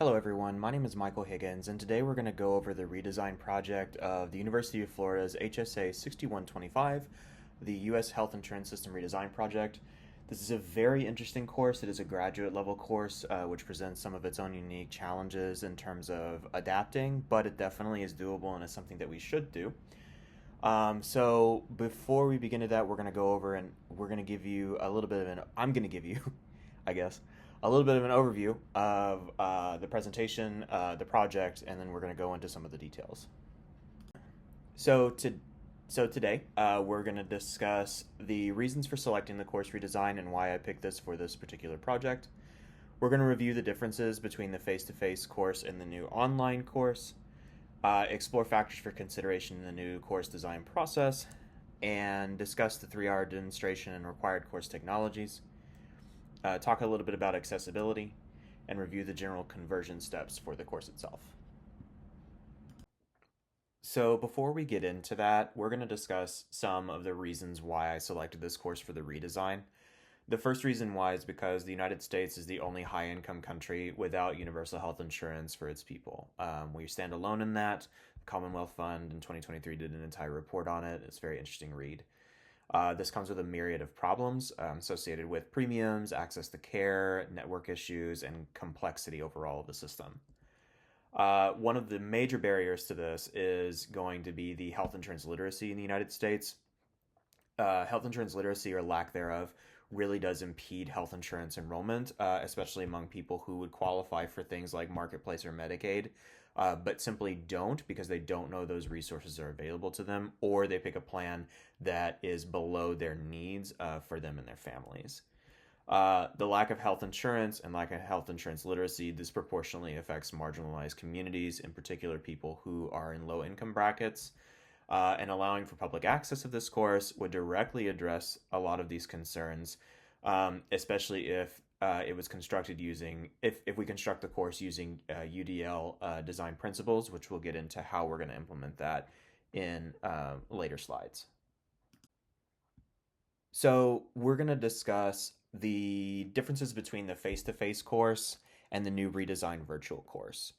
Hello everyone, my name is Michael Higgins, and today we're going to go over the redesign project of the University of Florida's HSA 6125, the U.S. Health Insurance System Redesign Project. This is a very interesting course. It is a graduate level course which presents some of its own unique challenges in terms of adapting, but it definitely is doable and is something that we should do. So before we begin to that, we're going to go over and we're going to give you a little bit of an, I'm going to give you, I guess, a little bit of an overview of the presentation, the project, and then we're going to go into some of the details. So to so today we're going to discuss the reasons for selecting the course redesign and why I picked this for this particular project. We're going to review the differences between the face-to-face course and the new online course, explore factors for consideration in the new course design process, and discuss the 3-hour demonstration and required course technologies, talk a little bit about accessibility, and review the general conversion steps for the course itself. So before we get into that, we're going to discuss some of the reasons why I selected this course for the redesign. The first reason why is because the United States is the only high-income country without universal health insurance for its people. We stand alone in that. The Commonwealth Fund in 2023 did an entire report on it. It's a very interesting read. This comes with a myriad of problems associated with premiums, access to care, network issues, and complexity overall of the system. One of the major barriers to this is going to be the health insurance literacy in the United States. Health insurance literacy or lack thereof really does impede health insurance enrollment, especially among people who would qualify for things like Marketplace or Medicaid, but simply don't because they don't know those resources are available to them, or they pick a plan that is below their needs for them and their families. The lack of health insurance and lack of health insurance literacy disproportionately affects marginalized communities, in particular people who are in low income brackets. And allowing for public access of this course would directly address a lot of these concerns, especially if it was constructed using, if we construct the course using UDL design principles, which we'll get into how we're going to implement that in later slides. So we're going to discuss the differences between the face-to-face course and the new redesigned virtual course.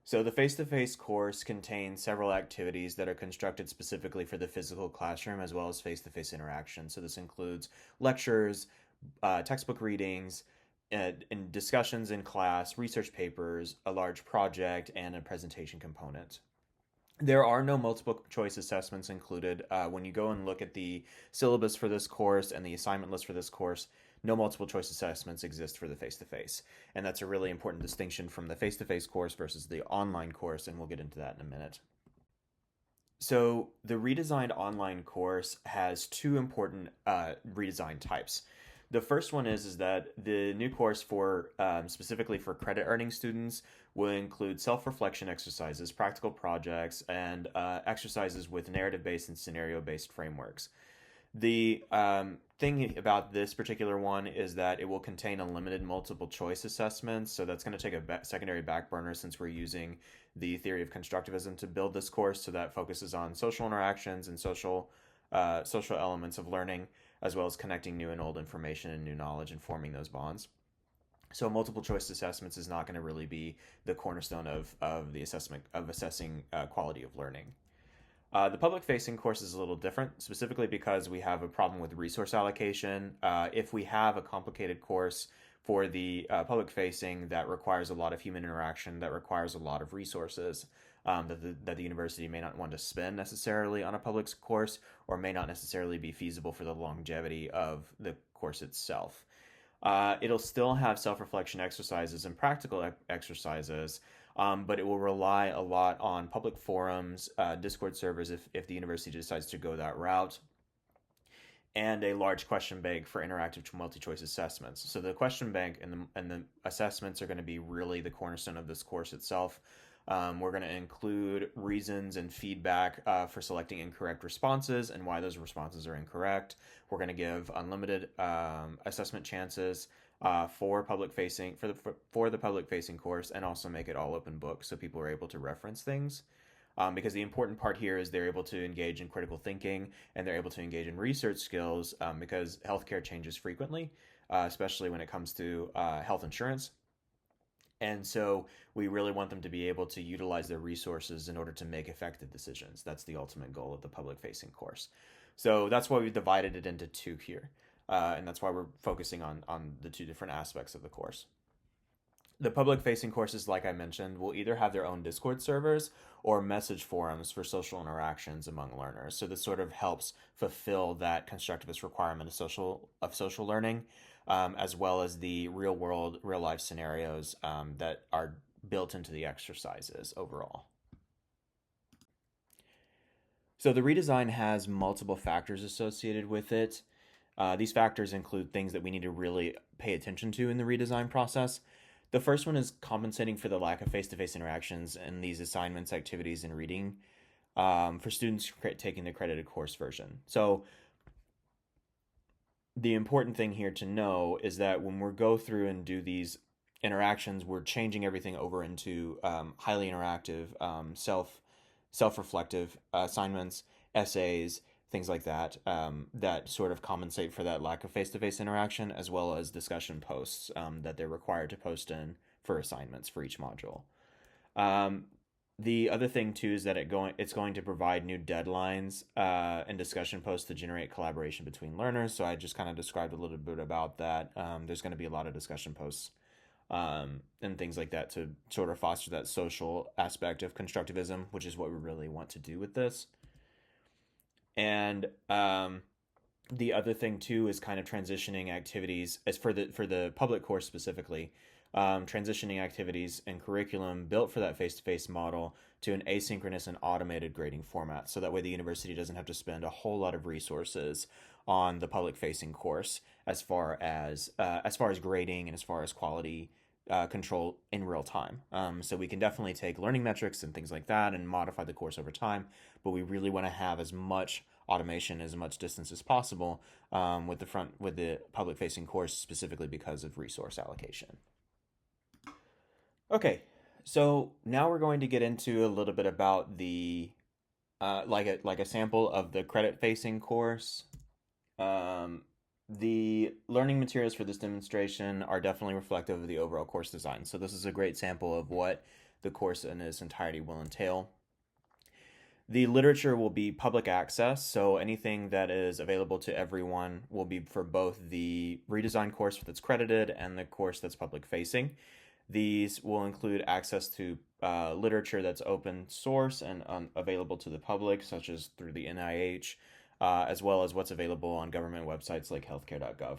So the face-to-face course contains several activities that are constructed specifically for the physical classroom as well as face-to-face interaction. So this includes lectures, textbook readings, and discussions in class, research papers, a large project, and a presentation component. There are no multiple choice assessments included. When you go and look at the syllabus for this course and the assignment list for this course, no multiple choice assessments exist for the face-to-face. And that's a really important distinction from the face-to-face course versus the online course, and we'll get into that in a minute. So the redesigned online course has two important redesign types. The first one is that the new course for specifically for credit earning students will include self-reflection exercises, practical projects, and exercises with narrative-based and scenario-based frameworks. The thing about this particular one is that it will contain unlimited multiple choice assessments, so that's going to take a secondary back burner since we're using the theory of constructivism to build this course, so that focuses on social interactions and social elements of learning, as well as connecting new and old information and new knowledge and forming those bonds. So multiple choice assessments is not going to really be the cornerstone of the assessment of assessing quality of learning. The public-facing course is a little different, specifically because we have a problem with resource allocation. If we have a complicated course for the public-facing that requires a lot of human interaction, that requires a lot of resources that the university may not want to spend necessarily on a public course, or may not necessarily be feasible for the longevity of the course itself. It'll still have self-reflection exercises and practical exercises, but it will rely a lot on public forums, Discord servers if the university decides to go that route, and a large question bank for interactive multi-choice assessments. So the question bank and the assessments are going to be really the cornerstone of this course itself. We're going to include reasons and feedback for selecting incorrect responses and why those responses are incorrect. We're going to give unlimited assessment chances for the public facing course, and also make it all open book so people are able to reference things. Because the important part here is they're able to engage in critical thinking and they're able to engage in research skills because healthcare changes frequently, especially when it comes to health insurance. And so we really want them to be able to utilize their resources in order to make effective decisions. That's the ultimate goal of the public facing course. So that's why we divided it into two here. And that's why we're focusing on the two different aspects of the course. The public facing courses, like I mentioned, will either have their own Discord servers or message forums for social interactions among learners. So this sort of helps fulfill that constructivist requirement of social learning, as well as the real world, real life scenarios that are built into the exercises overall. So the redesign has multiple factors associated with it. These factors include things that we need to really pay attention to in the redesign process. The first one is compensating for the lack of face-to-face interactions in these assignments, activities, and reading for students taking the accredited course version. So the important thing here to know is that when we go through and do these interactions, we're changing everything over into highly interactive, self-reflective assignments, essays, things like that, that sort of compensate for that lack of face-to-face interaction, as well as discussion posts that they're required to post in for assignments for each module. The other thing too is that it's going to provide new deadlines and discussion posts to generate collaboration between learners. So I just kind of described a little bit about that. There's going to be a lot of discussion posts and things like that to sort of foster that social aspect of constructivism, which is what we really want to do with this. And the other thing too is kind of transitioning activities as for the public course specifically, transitioning activities and curriculum built for that face-to-face model to an asynchronous and automated grading format. So that way the university doesn't have to spend a whole lot of resources on the public-facing course as far as grading and as far as quality control in real time. So we can definitely take learning metrics and things like that and modify the course over time, but we really want to have as much automation, as much distance as possible with the public facing course, specifically because of resource allocation. Okay, so now we're going to get into a little bit about the like a sample of the credit facing course. The learning materials for this demonstration are definitely reflective of the overall course design. So this is a great sample of what the course in its entirety will entail. The literature will be public access, so anything that is available to everyone will be for both the redesigned course that's credited and the course that's public facing. These will include access to literature that's open source and available to the public, such as through the NIH, as well as what's available on government websites like healthcare.gov.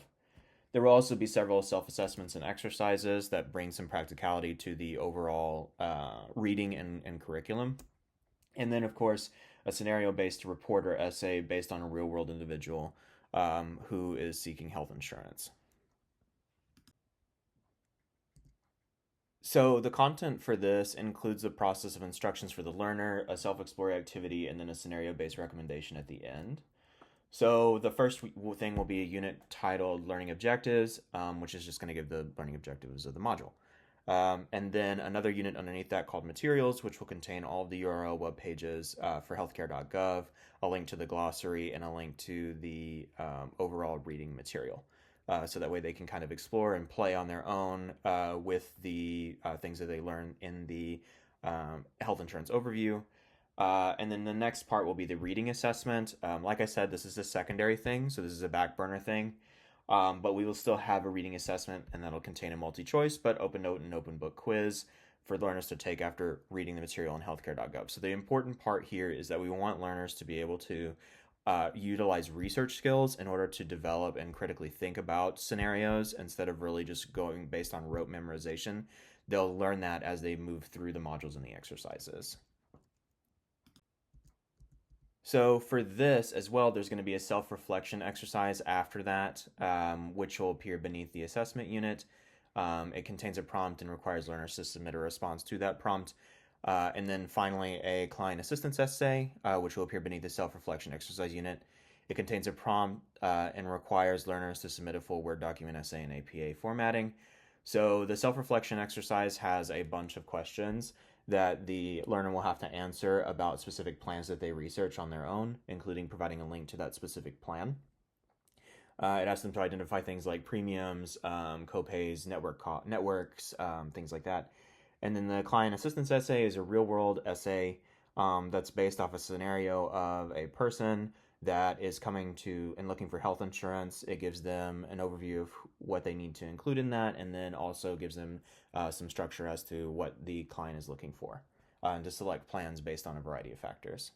There will also be several self-assessments and exercises that bring some practicality to the overall reading and curriculum. And then, of course, a scenario-based report or essay based on a real-world individual who is seeking health insurance. So the content for this includes the process of instructions for the learner, a self-exploratory activity, and then a scenario-based recommendation at the end. So the first thing will be a unit titled Learning Objectives, which is just going to give the learning objectives of the module. And then another unit underneath that called Materials, which will contain all of the URL web pages for healthcare.gov, a link to the glossary, and a link to the overall reading material. So that way they can kind of explore and play on their own with the things that they learn in the health insurance overview. And then the next part will be the reading assessment. Like I said, this is a secondary thing, so this is a back burner thing. But we will still have a reading assessment, and that'll contain a multi-choice, but open note and open book quiz for learners to take after reading the material on healthcare.gov. So the important part here is that we want learners to be able to utilize research skills in order to develop and critically think about scenarios instead of really just going based on rote memorization. They'll learn that as they move through the modules and the exercises. So for this as well, there's going to be a self-reflection exercise after that, which will appear beneath the assessment unit. It contains a prompt and requires learners to submit a response to that prompt. And then finally, a client assistance essay, which will appear beneath the self-reflection exercise unit. It contains a prompt and requires learners to submit a full Word document essay in APA formatting. So the self-reflection exercise has a bunch of questions that the learner will have to answer about specific plans that they research on their own, including providing a link to that specific plan. It asks them to identify things like premiums, copays, networks, things like that. And then the client assistance essay is a real world essay that's based off a scenario of a person that is coming to and looking for health insurance. It gives them an overview of what they need to include in that, and then also gives them some structure as to what the client is looking for, and to select plans based on a variety of factors.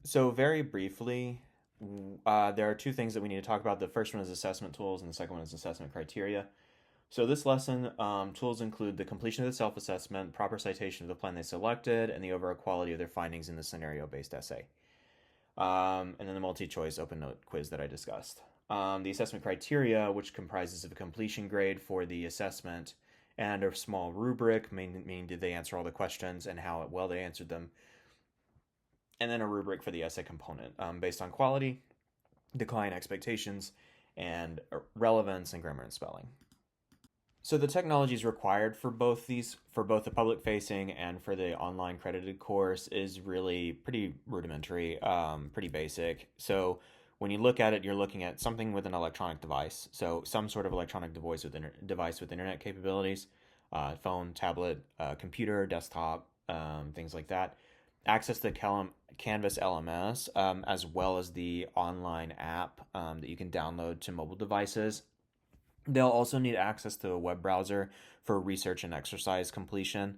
So very briefly, there are two things that we need to talk about. The first one is assessment tools, and the second one is assessment criteria. So this lesson, tools include the completion of the self-assessment, proper citation of the plan they selected, and the overall quality of their findings in the scenario-based essay. And then the multi-choice open note quiz that I discussed. The assessment criteria, which comprises of a completion grade for the assessment and a small rubric, meaning did they answer all the questions and how well they answered them, and then a rubric for the essay component based on quality, the client expectations, and relevance and grammar and spelling. So the technologies required for both the public facing and for the online credited course is really pretty rudimentary, pretty basic. So when you look at it, you're looking at something with an electronic device. So some sort of electronic device with internet capabilities, phone, tablet, computer, desktop, things like that. Access to Canvas LMS, as well as the online app that you can download to mobile devices. They'll also need access to a web browser for research and exercise completion.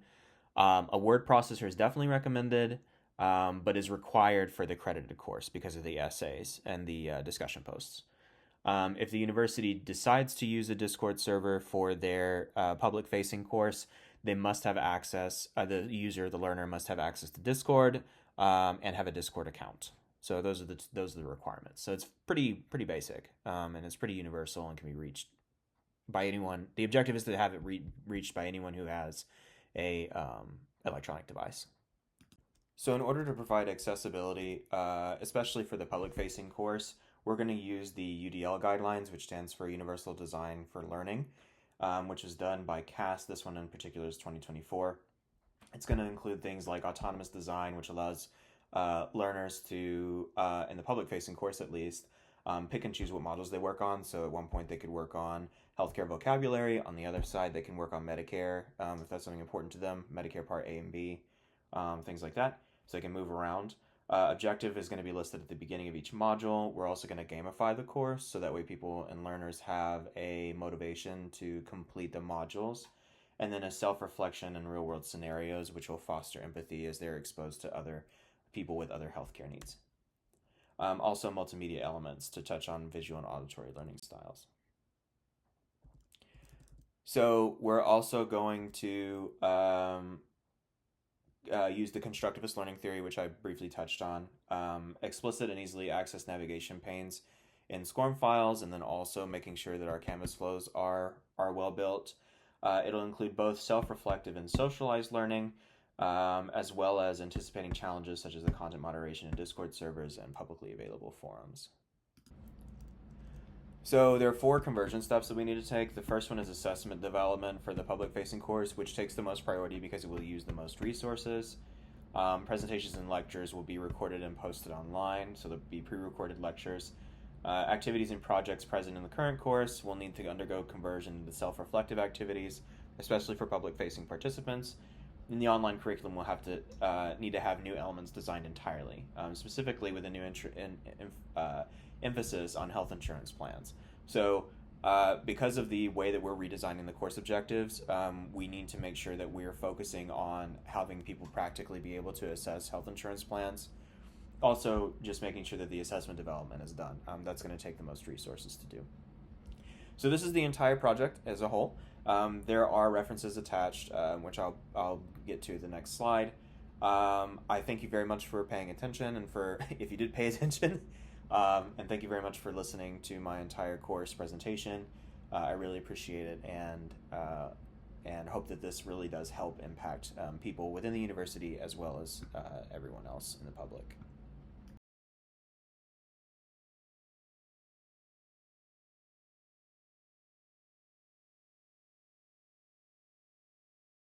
A word processor is definitely recommended, but is required for the credited course because of the essays and the discussion posts. If the university decides to use a Discord server for their public-facing course, they must have access, the learner must have access to Discord and have a Discord account. So those are the requirements. So it's pretty basic, and it's pretty universal and can be reached by anyone. The objective is to have it reached by anyone who has a electronic device. So in order to provide accessibility, especially for the public-facing course, we're going to use the UDL guidelines, which stands for Universal Design for Learning, which is done by CAS. This one in particular is 2024. It's going to include things like autonomous design, which allows learners to, in the public-facing course at least, pick and choose what modules they work on. So at one point they could work on healthcare vocabulary. On the other side, they can work on Medicare, if that's something important to them, Medicare Part A and B, things like that. So they can move around. Objective is going to be listed at the beginning of each module. We're also going to gamify the course, so that way people and learners have a motivation to complete the modules. And then a self-reflection and real-world scenarios, which will foster empathy as they're exposed to other people with other healthcare needs. Also multimedia elements to touch on visual and auditory learning styles. So we're also going to use the constructivist learning theory, which I briefly touched on. Explicit and easily accessed navigation panes in SCORM files, and then also making sure that our Canvas flows are well built. It'll include both self-reflective and socialized learning, as well as anticipating challenges such as the content moderation in Discord servers and publicly available forums. So there are 4 conversion steps that we need to take. The first one is assessment development for the public-facing course, which takes the most priority because it will use the most resources. Presentations and lectures will be recorded and posted online, so there'll be pre-recorded lectures. Activities and projects present in the current course will need to undergo conversion into self-reflective activities, especially for public-facing participants. In the online curriculum, we'll have to need to have new elements designed entirely, specifically with a new emphasis on health insurance plans. So because of the way that we're redesigning the course objectives, we need to make sure that we're focusing on having people practically be able to assess health insurance plans. Also, just making sure that the assessment development is done. That's going to take the most resources to do. So this is the entire project as a whole. There are references attached, which I'll get to the next slide. I thank you very much for paying attention, and for if you did pay attention, and thank you very much for listening to my entire course presentation. I really appreciate it, and hope that this really does help impact people within the university as well as everyone else in the public.